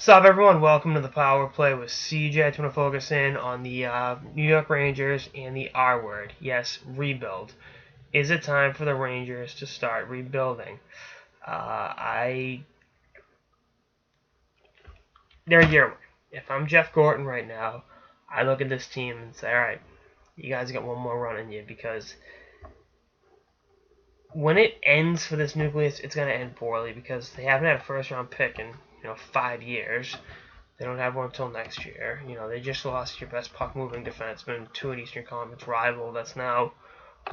What's up, everyone? Welcome to the Power Play with CJ. I just want to focus in on the New York Rangers and the R word. Yes, rebuild. Is it time for the Rangers to start rebuilding? They're a year away. If I'm Jeff Gorton right now, I look at this team and say, all right, you guys got one more run in you, because when it ends for this nucleus, it's going to end poorly because they haven't had a first-round pick in 5 years. They don't have one until next year. They just lost your best puck-moving defenseman to an Eastern Conference rival that's now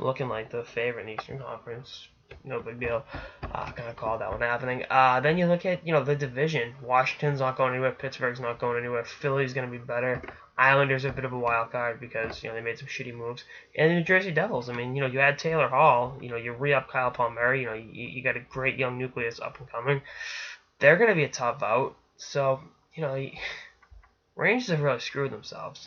looking like the favorite in the Eastern Conference. No big deal. Kind of called that one happening. Then you look at the division. Washington's not going anywhere. Pittsburgh's not going anywhere. Philly's going to be better. Islanders are a bit of a wild card because they made some shitty moves. And the New Jersey Devils. I mean, you add Taylor Hall. You re-up Kyle Palmieri. You got a great young nucleus up and coming. They're going to be a tough out. So Rangers have really screwed themselves.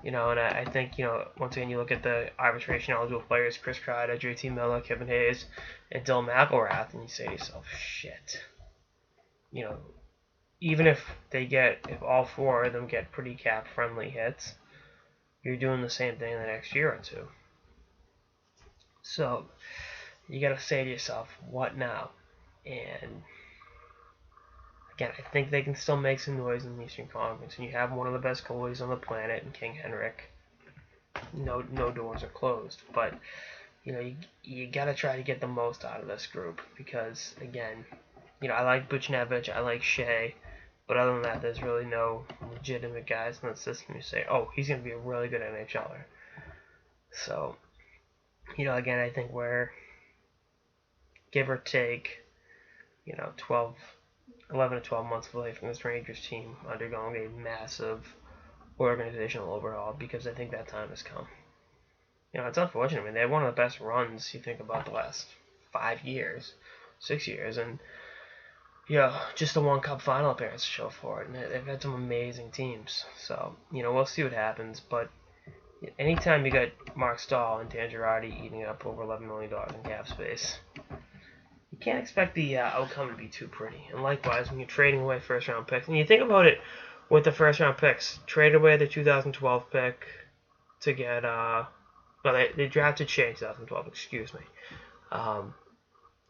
And I think, once again, you look at the arbitration eligible players, Chris Kreider, JT Miller, Kevin Hayes, and Dylan McElrath, and you say to yourself, shit. Even if all four of them get pretty cap-friendly hits, you're doing the same thing in the next year or two. So, you got to say to yourself, what now? And again, I think they can still make some noise in the Eastern Conference, and you have one of the best goalies on the planet in King Henrik. No doors are closed, but you got to try to get the most out of this group because, again, I like Buchnevich, I like Shea, but other than that, there's really no legitimate guys in the system who say, oh, he's going to be a really good NHLer. So, again, I think we're, give or take, 11 to 12 months away from this Rangers team undergoing a massive organizational overhaul because I think that time has come. It's unfortunate. I mean, they had one of the best runs you think about the last 5 years, 6 years, and just the one Cup final appearance to show for it. And they've had some amazing teams. So, we'll see what happens. But anytime you got Mark Stahl and Dan Girardi eating up over $11 million in cap space, you can't expect the outcome to be too pretty. And likewise, when you're trading away first-round picks, and you think about it with the first-round picks, trade away the 2012 pick to get, they drafted Shea in 2012, excuse me.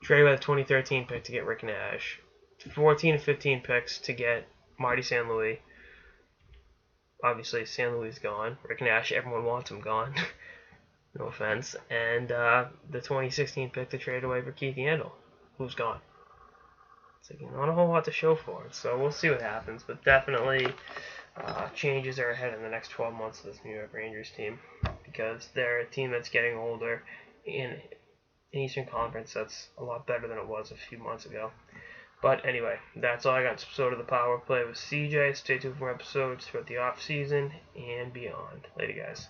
Trade away the 2013 pick to get Rick Nash. 14 and 15 picks to get Marty St. Louis. Obviously, St. Louis is gone. Rick Nash, everyone wants him gone. No offense. And the 2016 pick to trade away for Keith Yandel, who's gone. It's like, not a whole lot to show for it, so we'll see what happens. But definitely, changes are ahead in the next 12 months of this New York Rangers team because they're a team that's getting older in an Eastern Conference that's a lot better than it was a few months ago. But anyway, that's all I got in this episode of the Power Play with CJ. Stay tuned for episodes throughout the off season and beyond. Later, guys.